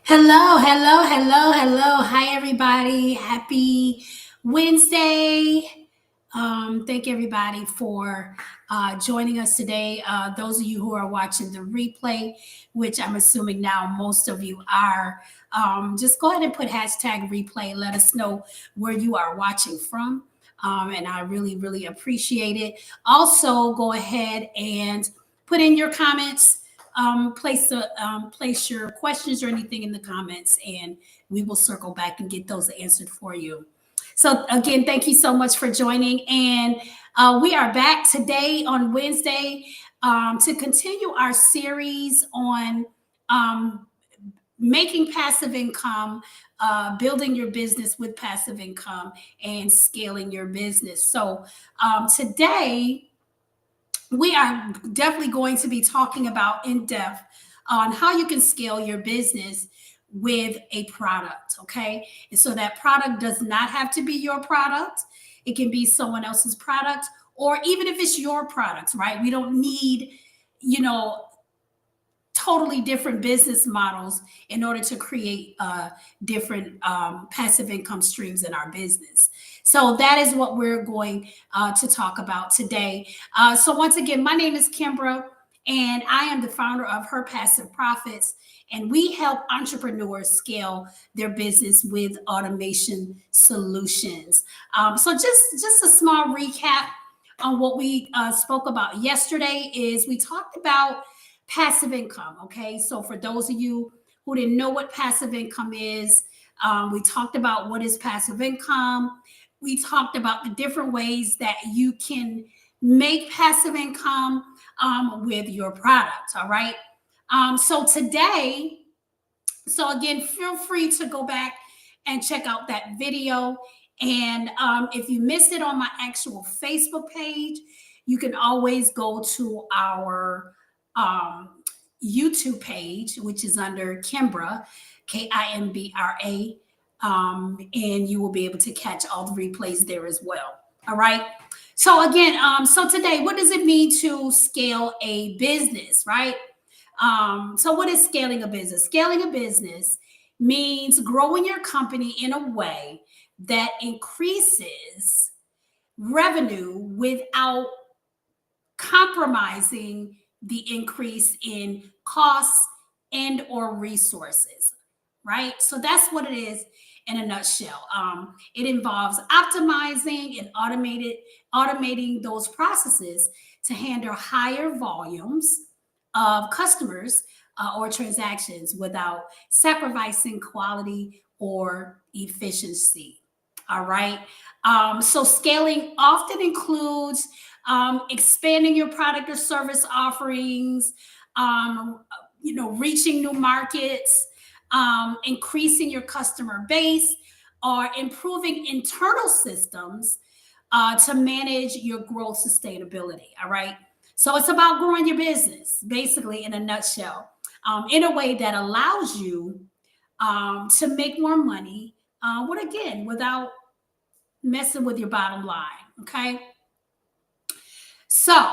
Hello, hello, hello, hello. Hi, everybody. Happy Wednesday. Thank everybody for joining us today. Those of you who are watching the replay, which I'm assuming now most of you are, just go ahead and put hashtag replay. Let us know where you are watching from. And I really, really appreciate it. Also, go ahead and put in your comments, place your questions or anything in the comments, and we will circle back and get those answered for you. So again, thank you so much for joining, and we are back today on Wednesday to continue our series on um, making passive income, building your business with passive income, and scaling your business. So today we are definitely going to be talking about in depth on how you can scale your business with a product. Okay. And so that product does not have to be your product, it can be someone else's product, or even if it's your product, right? We don't need, you know, totally different business models in order to create different passive income streams in our business. So that is what we're going to talk about today. So once again, my name is Kimbra, and I am the founder of Her Passive Profits, and we help entrepreneurs scale their business with automation solutions. So just a small recap on what we spoke about yesterday is we talked about passive income. Okay. So for those of you who didn't know what passive income is, we talked about what is passive income. We talked about the different ways that you can make passive income with your product. All right. So today, so again, feel free to go back and check out that video. And if you missed it on my actual Facebook page, you can always go to our um, YouTube page, which is under Kimbra, Kimbra, and you will be able to catch all the replays there as well. All right. So again, so today, what does it mean to scale a business, right? So what is scaling a business? Scaling a business means growing your company in a way that increases revenue without compromising the increase in costs and or resources, right? So that's what it is in a nutshell. It involves optimizing and automating those processes to handle higher volumes of customers or transactions without sacrificing quality or efficiency. All right. So scaling often includes expanding your product or service offerings, reaching new markets, increasing your customer base, or improving internal systems to manage your growth sustainability. All right. So it's about growing your business, basically, in a nutshell, in a way that allows you to make more money, without messing with your bottom line. Okay. So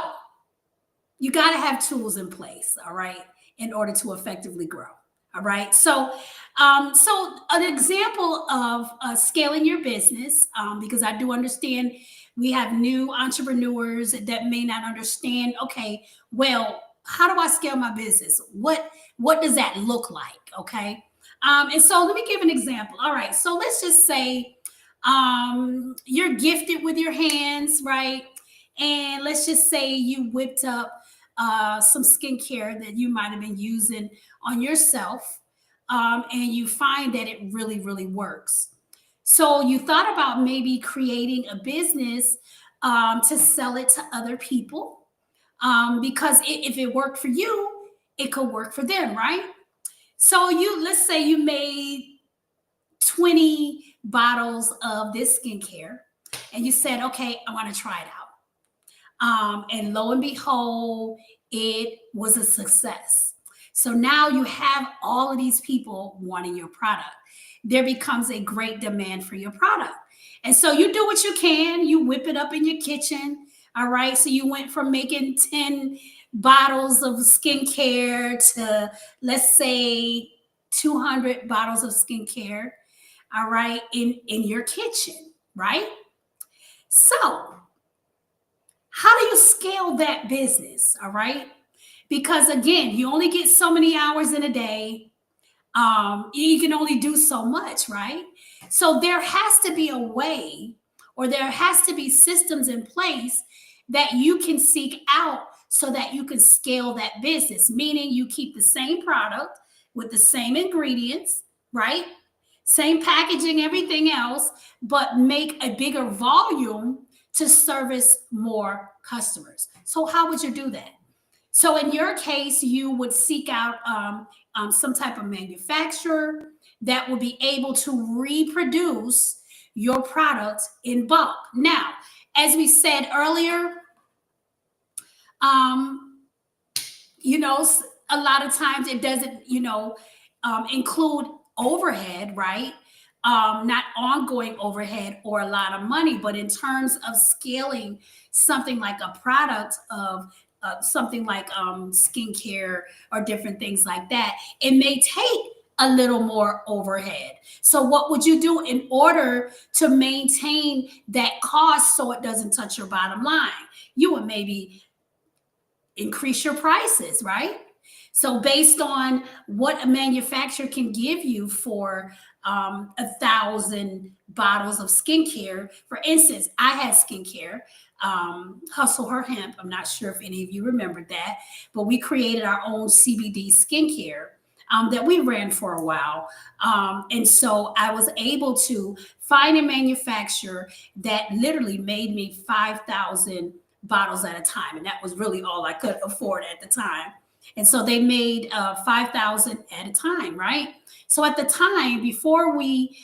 you got to have tools in place, all right, in order to effectively grow. All right. So an example of scaling your business, because I do understand we have new entrepreneurs that may not understand. Okay, well, how do I scale my business? What does that look like? Okay. And so let me give an example. All right. So let's just say you're gifted with your hands, right? And let's just say you whipped up some skincare that you might have been using on yourself, and you find that it really, really works. So you thought about maybe creating a business to sell it to other people, because if it worked for you, it could work for them, right? So let's say you made 20 bottles of this skincare, and you said, okay, I want to try it out. And lo and behold, it was a success. So now you have all of these people wanting your product. There becomes a great demand for your product. And so you do what you can, you whip it up in your kitchen. All right. So you went from making 10 bottles of skincare to, let's say, 200 bottles of skincare, all right, in your kitchen, right? So, how do you scale that business, all right? Because again, you only get so many hours in a day. You can only do so much, right? So there has to be a way, or there has to be systems in place that you can seek out so that you can scale that business, meaning you keep the same product with the same ingredients, right? Same packaging, everything else, but make a bigger volume to service more customers. So, how would you do that? So in your case, you would seek out some type of manufacturer that will be able to reproduce your product in bulk. Now, as we said earlier, um, a lot of times it doesn't, include overhead, right? Not ongoing overhead or a lot of money, but in terms of scaling something like a product of something like skincare or different things like that, it may take a little more overhead. So, what would you do in order to maintain that cost so it doesn't touch your bottom line? You would maybe increase your prices, right? So based on what a manufacturer can give you for 1,000 bottles of skincare, for instance, I had skincare, Hustle Her Hemp. I'm not sure if any of you remembered that, but we created our own CBD skincare that we ran for a while. And so I was able to find a manufacturer that literally made me 5,000 bottles at a time. And that was really all I could afford at the time. And so they made 5,000 at a time, right? So at the time, before we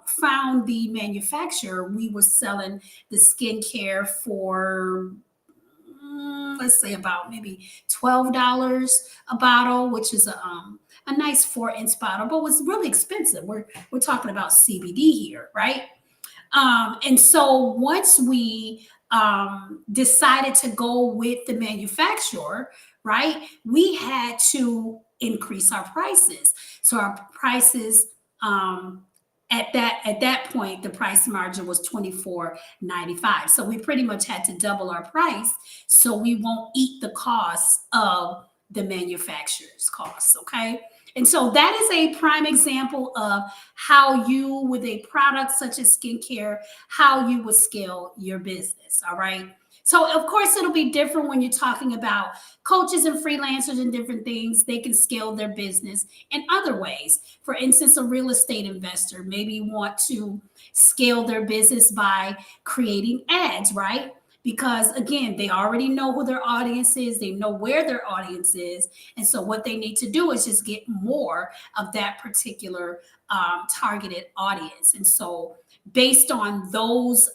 found the manufacturer, we were selling the skincare for, let's say, about maybe $12 a bottle, which is a nice 4-inch bottle, but was really expensive. We're talking about CBD here, right? And so once we decided to go with the manufacturer, right, we had to increase our prices. So our prices at that point, the price margin was $24.95. So we pretty much had to double our price so we won't eat the cost of the manufacturer's costs. Okay. And so that is a prime example of how you, with a product such as skincare, how you would scale your business. All right. So, of course, it'll be different when you're talking about coaches and freelancers and different things. They can scale their business in other ways. For instance, a real estate investor maybe want to scale their business by creating ads, right? Because again, they already know who their audience is, they know where their audience is. And so, what they need to do is just get more of that particular targeted audience. And so, based on those,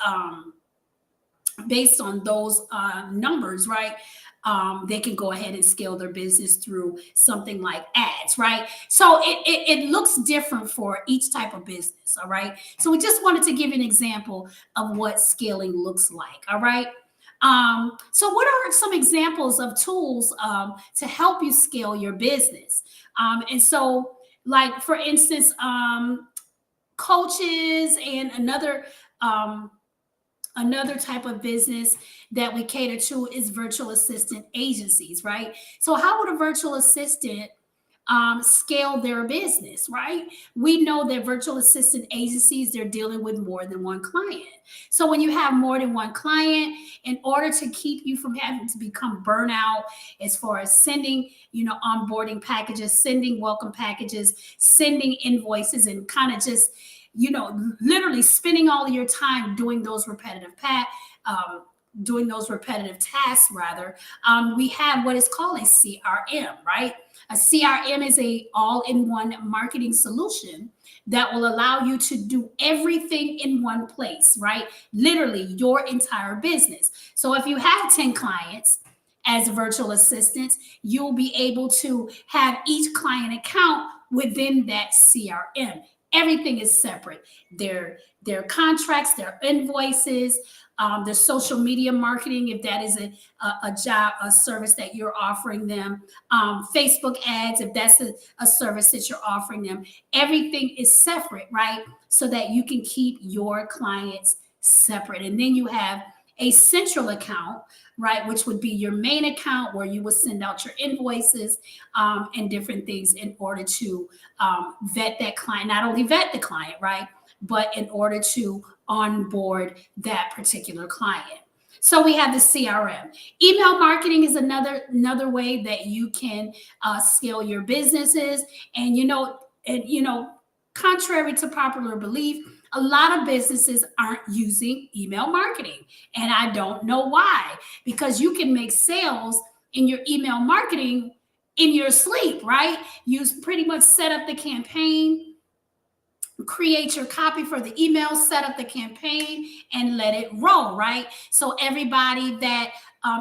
numbers, right? They can go ahead and scale their business through something like ads, right? So it looks different for each type of business, all right? So we just wanted to give you an example of what scaling looks like, all right? So what are some examples of tools to help you scale your business? And so, like, for instance, coaches and another type of business that we cater to is virtual assistant agencies, right? So, how would a virtual assistant scale their business, right? We know that virtual assistant agencies, they're dealing with more than one client. So, when you have more than one client, in order to keep you from having to become burnout as far as sending, onboarding packages, sending welcome packages, sending invoices, and kind of just literally spending all of your time doing those repetitive tasks rather, we have what is called a CRM, right? A CRM is a all-in-one marketing solution that will allow you to do everything in one place, right? Literally your entire business. So if you have 10 clients as virtual assistants, you'll be able to have each client account within that CRM. Everything is separate. Their contracts, their invoices, the social media marketing, if that is a job, a service that you're offering them, Facebook ads, if that's a service that you're offering them, everything is separate, right? So that you can keep your clients separate. And then you have a central account, right, which would be your main account where you would send out your invoices and different things in order to vet that client, not only vet the client, right, but in order to onboard that particular client. So we have the CRM. Email marketing is another way that you can scale your businesses. And contrary to popular belief, a lot of businesses aren't using email marketing, and I don't know why. Because you can make sales in your email marketing in your sleep, right? You pretty much set up the campaign, create your copy for the email, set up the campaign, and let it roll, right? So everybody that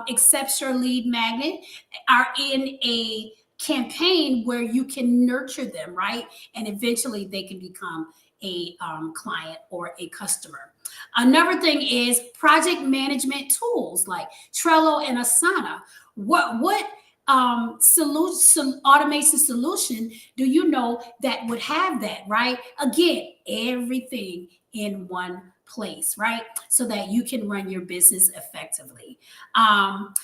accepts your lead magnet are in a campaign where you can nurture them, right? And eventually they can become a client or a customer. Another thing is project management tools like Trello and Asana. What automation solution do you know that would have that, right? Again, everything in one place, right? So that you can run your business effectively.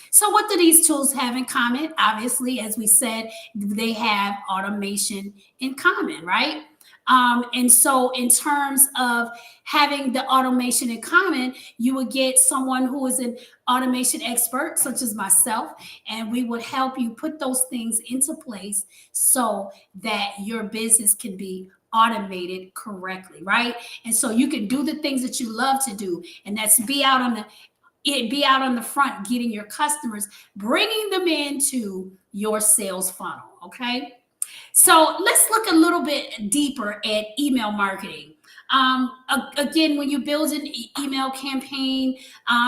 So what do these tools have in common? Obviously, as we said, they have automation in common, right? And so in terms of having the automation in common, you would get someone who is an automation expert, such as myself, and we would help you put those things into place so that your business can be automated correctly, right? And so you can do the things that you love to do, and that's be out on the front, getting your customers, bringing them into your sales funnel, okay? So let's look a little bit deeper at email marketing. Again, when you build an email campaign,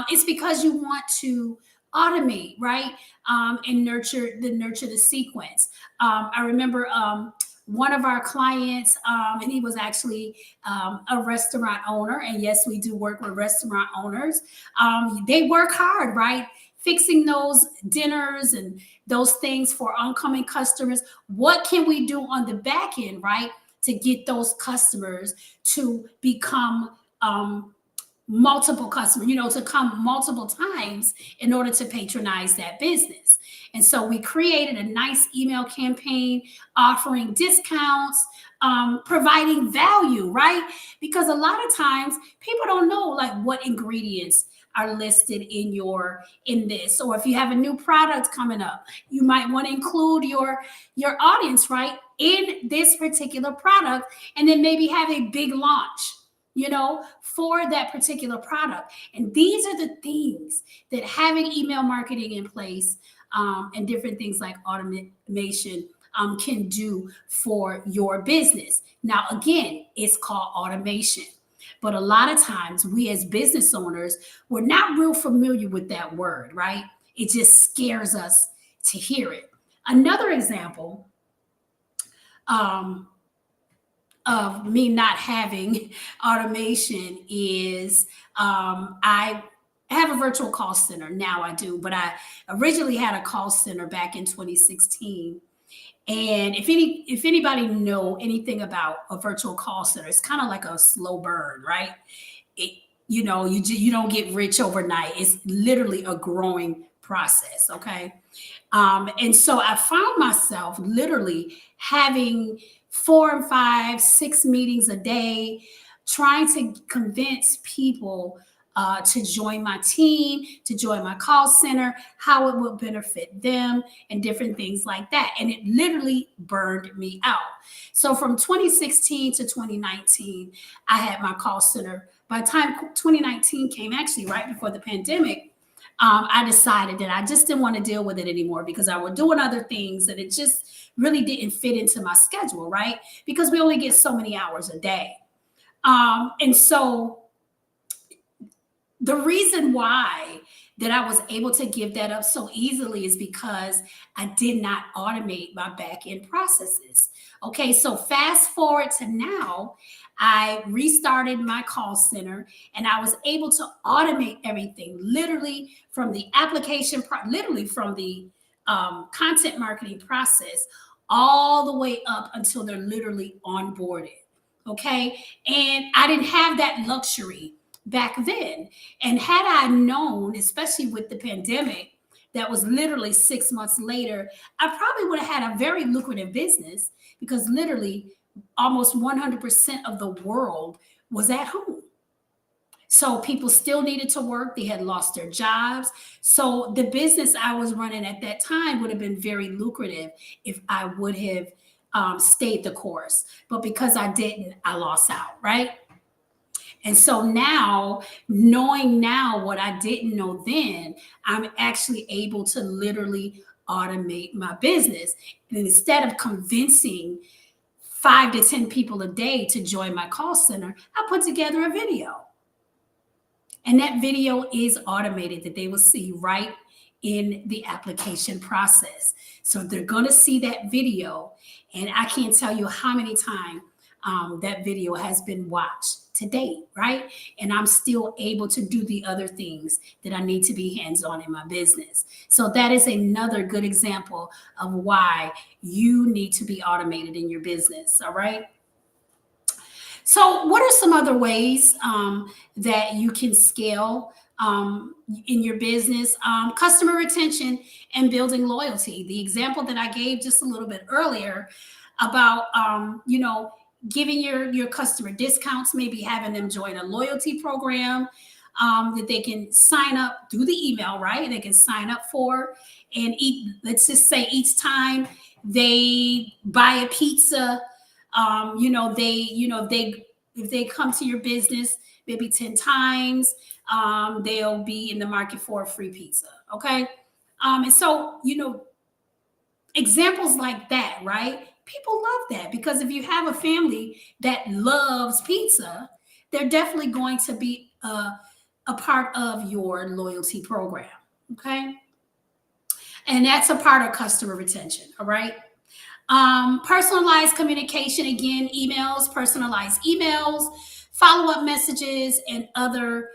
it's because you want to automate, right? And nurture the sequence. I remember one of our clients, and he was actually a restaurant owner. And yes, we do work with restaurant owners. They work hard, right? Fixing those dinners and those things for oncoming customers. What can we do on the back end, right, to get those customers to become multiple customers, to come multiple times in order to patronize that business? And so we created a nice email campaign offering discounts, providing value, right? Because a lot of times people don't know like what ingredients are listed in this. Or if you have a new product coming up, you might want to include your audience, right, in this particular product, and then maybe have a big launch, for that particular product. And these are the things that having email marketing in place and different things like automation can do for your business. Now, again, it's called automation. But a lot of times we as business owners, we're not real familiar with that word, right? It just scares us to hear it. Another example of me not having automation is I have a virtual call center. Now I do, but I originally had a call center back in 2016. And if anybody know anything about a virtual call center, it's kind of like a slow burn, right? You don't get rich overnight. It's literally a growing process, okay? And so I found myself literally having 4 and 5, 6 meetings a day, trying to convince people to join my team, to join my call center, how it would benefit them, and different things like that. And it literally burned me out. So from 2016 to 2019, I had my call center. By the time 2019 came, actually right before the pandemic, I decided that I just didn't want to deal with it anymore because I was doing other things and it just really didn't fit into my schedule, right? Because we only get so many hours a day. And so the reason why that I was able to give that up so easily is because I did not automate my back end processes. Okay, so fast forward to now, I restarted my call center and I was able to automate everything literally from the application, literally from the content marketing process all the way up until they're literally onboarded. Okay, and I didn't have that luxury back then. And had I known, especially with the pandemic, that was literally 6 months later, I probably would have had a very lucrative business because literally almost 100% of the world was at home. So people still needed to work. They had lost their jobs. So the business I was running at that time would have been very lucrative if I would have stayed the course. But because I didn't, I lost out, right? And so now, knowing now what I didn't know then, I'm actually able to literally automate my business. And instead of convincing 5 to 10 people a day to join my call center, I put together a video. And that video is automated that they will see right in the application process. So they're going to see that video. And I can't tell you how many times that video has been watched to date, right? And I'm still able to do the other things that I need to be hands on in my business. So that is another good example of why you need to be automated in your business, all right? So, what are some other ways that you can scale in your business? Customer retention and building loyalty. The example that I gave just a little bit earlier about, giving your customer discounts, maybe having them join a loyalty program that they can sign up through the email, right? They can sign up for and eat. Let's just say each time they buy a pizza, if they come to your business maybe 10 times, they'll be in the market for a free pizza. Okay. And so, examples like that, right? People love that because if you have a family that loves pizza, they're definitely going to be a part of your loyalty program. Okay. And that's a part of customer retention. All right. Personalized communication, again, emails, personalized emails, follow-up messages, and other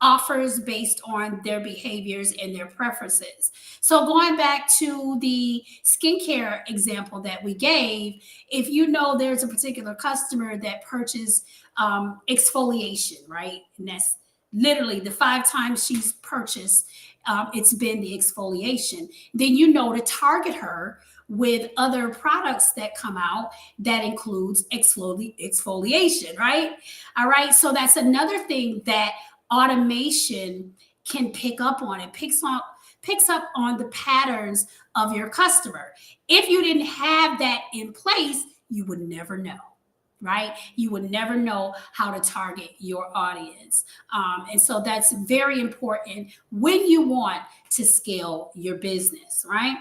offers based on their behaviors and their preferences. So going back to the skincare example that we gave, if you know there's a particular customer that purchased exfoliation, right? And that's literally the 5 times she's purchased, it's been the exfoliation, then you know to target her with other products that come out that includes exfoliation, right? All right. So that's another thing that automation can pick up on. It picks up on the patterns of your customer. If you didn't have that in place, you would never know. Right? You would never know how to target your audience. And so that's very important when you want to scale your business, right?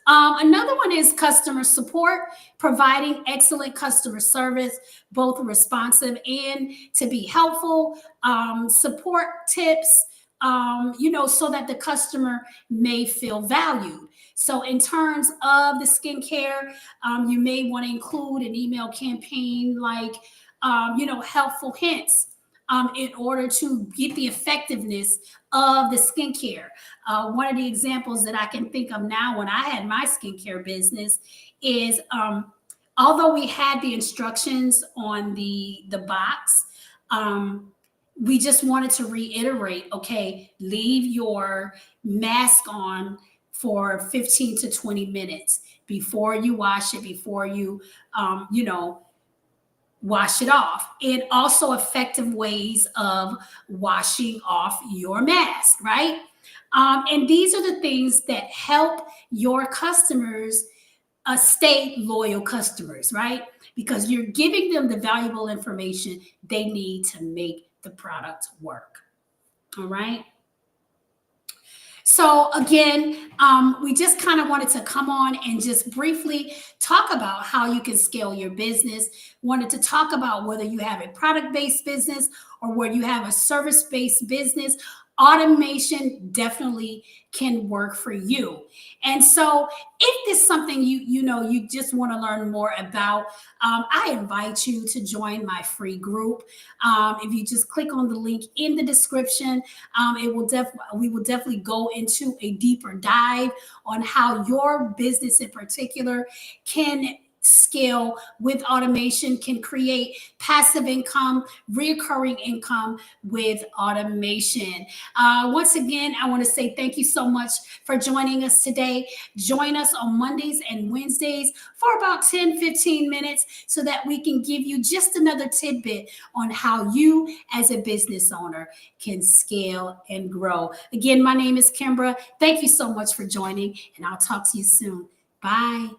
Another one is customer support, providing excellent customer service, both responsive and to be helpful, support tips, so that the customer may feel valued. So in terms of the skincare, you may want to include an email campaign like, helpful hints in order to get the effectiveness of the skincare. One of the examples that I can think of now when I had my skincare business is although we had the instructions on the box, we just wanted to reiterate, okay, leave your mask on for 15 to 20 minutes before you wash it, before you, wash it off, and also effective ways of washing off your mask, right? And these are the things that help your customers stay loyal customers, right? Because you're giving them the valuable information they need to make the product work. All right. So again, we just kind of wanted to come on and just briefly talk about how you can scale your business. Wanted to talk about whether you have a product-based business or whether you have a service-based business. automation definitely can work for you. And so if this is something you just want to learn more about, I invite you to join my free group. If you just click on the link in the description, we will definitely go into a deeper dive on how your business in particular can scale with automation, can create passive income, recurring income with automation. Once again, I want to say thank you so much for joining us today. Join us on Mondays and Wednesdays for about 10-15 minutes so that we can give you just another tidbit on how you as a business owner can scale and grow. Again, my name is Kimbra. Thank you so much for joining, and I'll talk to you soon. Bye.